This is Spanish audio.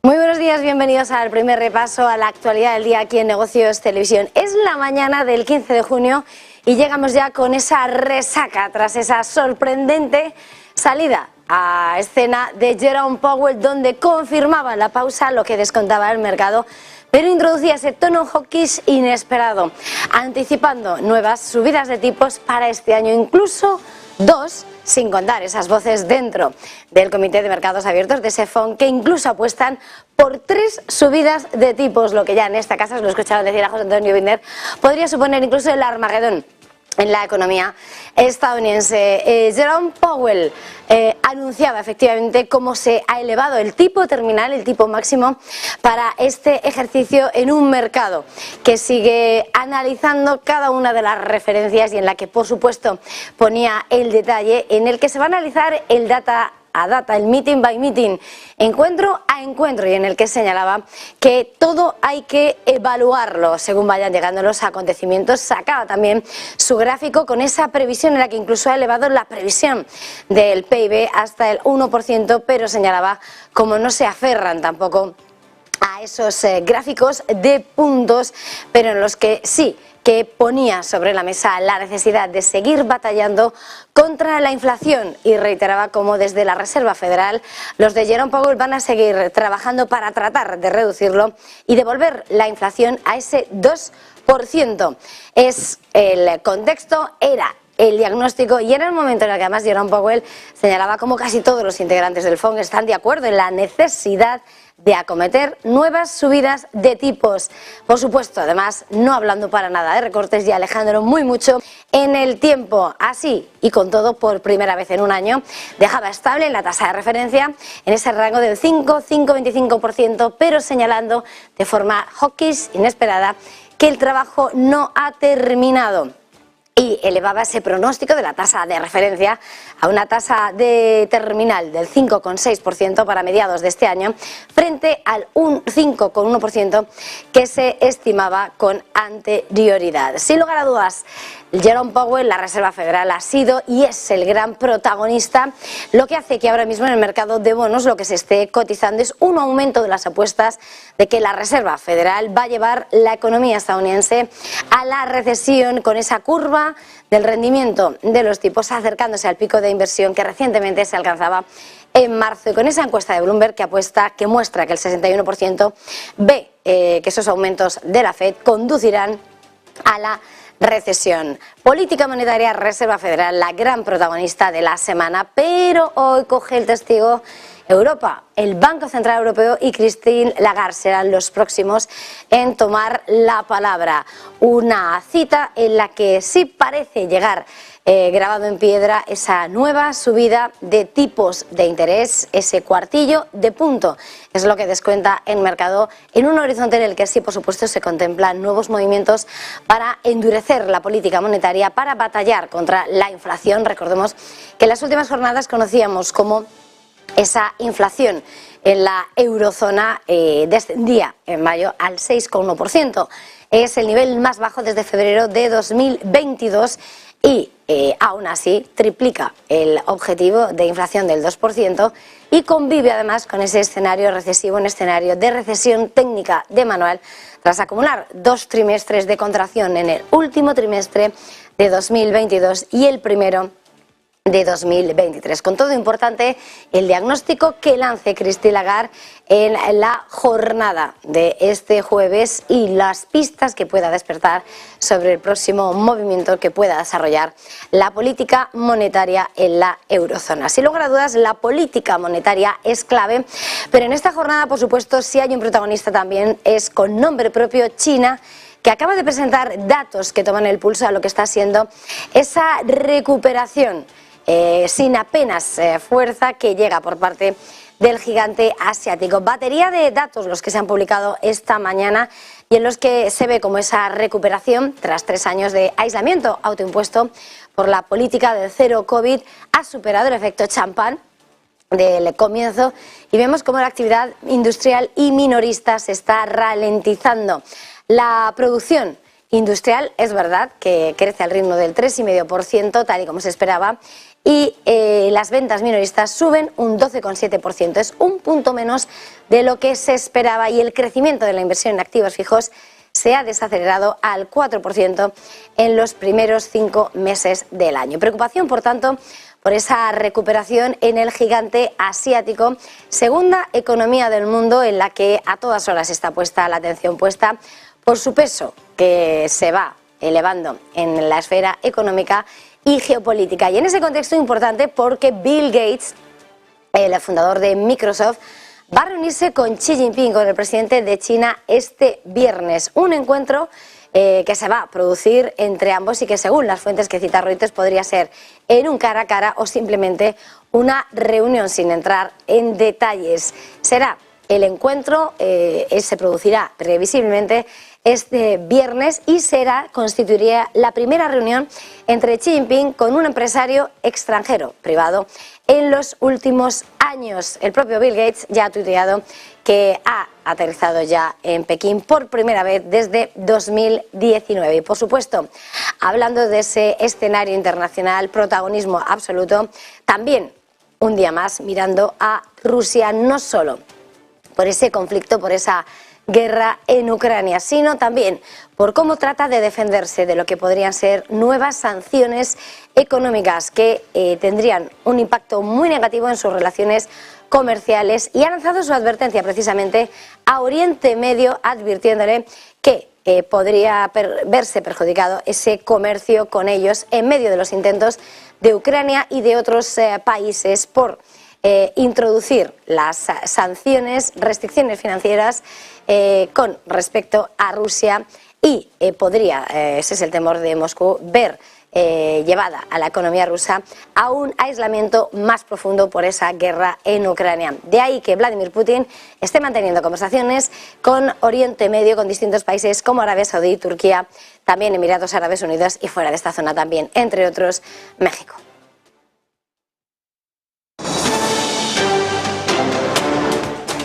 Muy buenos días, bienvenidos al primer repaso a la actualidad del día aquí en Negocios Televisión. Es la mañana del 15 de junio y llegamos ya con esa resaca tras esa sorprendente salida a escena de Jerome Powell, donde confirmaba la pausa, lo que descontaba el mercado, pero introducía ese tono hawkish inesperado, anticipando nuevas subidas de tipos para este año, incluso dos, sin contar esas voces dentro del Comité de Mercados Abiertos de ese fondo, que incluso apuestan por 3 subidas de tipos, lo que ya en esta casa, os lo he escuchado decir a José Antonio Binder, podría suponer incluso el Armagedón en la economía estadounidense. Jerome Powell anunciaba efectivamente cómo se ha elevado el tipo terminal, el tipo máximo para este ejercicio en un mercado que sigue analizando cada una de las referencias y en la que por supuesto ponía el detalle en el que se va a analizar el data a data, el meeting by meeting, encuentro a encuentro, y en el que señalaba que todo hay que evaluarlo según vayan llegando los acontecimientos. Sacaba también su gráfico con esa previsión en la que incluso ha elevado la previsión del PIB hasta el 1%, pero señalaba como no se aferran tampoco a esos gráficos de puntos, pero en los que sí que ponía sobre la mesa la necesidad de seguir batallando contra la inflación y reiteraba cómo desde la Reserva Federal los de Jerome Powell van a seguir trabajando para tratar de reducirlo y devolver la inflación a ese 2%. Es el contexto, era el diagnóstico y era el momento en el que además Jerome Powell señalaba como casi todos los integrantes del FOMC están de acuerdo en la necesidad de acometer nuevas subidas de tipos. Por supuesto, además, no hablando para nada de recortes y alejándolo muy mucho en el tiempo. Así y con todo, por primera vez en un año, dejaba estable la tasa de referencia en ese rango del 5,25%, pero señalando de forma hawkish, inesperada, que el trabajo no ha terminado. Y elevaba ese pronóstico de la tasa de referencia a una tasa de terminal del 5,6% para mediados de este año, frente al 5,1% que se estimaba con anterioridad. Sin lugar a dudas, Jerome Powell, la Reserva Federal, ha sido y es el gran protagonista, lo que hace que ahora mismo en el mercado de bonos lo que se esté cotizando es un aumento de las apuestas de que la Reserva Federal va a llevar la economía estadounidense a la recesión, con esa curva del rendimiento de los tipos acercándose al pico de inversión que recientemente se alcanzaba en marzo, y con esa encuesta de Bloomberg que muestra que el 61% ve que esos aumentos de la Fed conducirán a la recesión. Política monetaria, Reserva Federal, la gran protagonista de la semana, pero hoy coge el testigo Europa. El Banco Central Europeo y Christine Lagarde serán los próximos en tomar la palabra. Una cita en la que sí parece llegar grabado en piedra esa nueva subida de tipos de interés, ese cuartillo de punto. Es lo que descuenta el mercado en un horizonte en el que sí, por supuesto, se contemplan nuevos movimientos para endurecer la política monetaria, para batallar contra la inflación. Recordemos que en las últimas jornadas conocíamos cómo esa inflación en la eurozona descendía en mayo al 6,1%. Es el nivel más bajo desde febrero de 2022 y aún así triplica el objetivo de inflación del 2% y convive además con ese escenario recesivo, un escenario de recesión técnica de manual, tras acumular 2 trimestres de contracción en el último trimestre de 2022 y el primero de 2023. Con todo, importante el diagnóstico que lance Christine Lagarde en la jornada de este jueves y las pistas que pueda despertar sobre el próximo movimiento que pueda desarrollar la política monetaria en la eurozona. Sin lugar a dudas, la política monetaria es clave, pero en esta jornada, por supuesto, si hay un protagonista también es con nombre propio China, que acaba de presentar datos que toman el pulso a lo que está siendo esa recuperación sin apenas fuerza que llega por parte del gigante asiático. Batería de datos los que se han publicado esta mañana y en los que se ve como esa recuperación tras 3 años de aislamiento autoimpuesto por la política del cero COVID ha superado el efecto champán del comienzo y vemos cómo la actividad industrial y minorista se está ralentizando. La producción industrial es verdad que crece al ritmo del 3,5%, tal y como se esperaba, y las ventas minoristas suben un 12,7%. Es un punto menos de lo que se esperaba y el crecimiento de la inversión en activos fijos se ha desacelerado al 4% en los primeros 5 meses del año. Preocupación, por tanto, por esa recuperación en el gigante asiático, segunda economía del mundo en la que a todas horas está puesta la atención puesta por su peso, que se va elevando en la esfera económica y geopolítica. Y en ese contexto importante porque Bill Gates, el fundador de Microsoft, va a reunirse con Xi Jinping, con el presidente de China, este viernes. Un encuentro que se va a producir entre ambos y que, según las fuentes que cita Reuters, podría ser en un cara a cara o simplemente una reunión sin entrar en detalles. Será el encuentro, se producirá previsiblemente este viernes y constituiría la primera reunión entre Xi Jinping con un empresario extranjero privado en los últimos años. El propio Bill Gates ya ha tuiteado que ha aterrizado ya en Pekín por primera vez desde 2019. Y por supuesto, hablando de ese escenario internacional, protagonismo absoluto, también un día más mirando a Rusia, no solo por ese conflicto, por esa guerra en Ucrania, sino también por cómo trata de defenderse de lo que podrían ser nuevas sanciones económicas que tendrían un impacto muy negativo en sus relaciones comerciales, y ha lanzado su advertencia precisamente a Oriente Medio, advirtiéndole que podría verse perjudicado ese comercio con ellos en medio de los intentos de Ucrania y de otros países por introducir las sanciones, restricciones financieras con respecto a Rusia, y podría, ese es el temor de Moscú, ver llevada a la economía rusa a un aislamiento más profundo por esa guerra en Ucrania. De ahí que Vladimir Putin esté manteniendo conversaciones con Oriente Medio, con distintos países como Arabia Saudí, Turquía, también Emiratos Árabes Unidos y fuera de esta zona también, entre otros, México.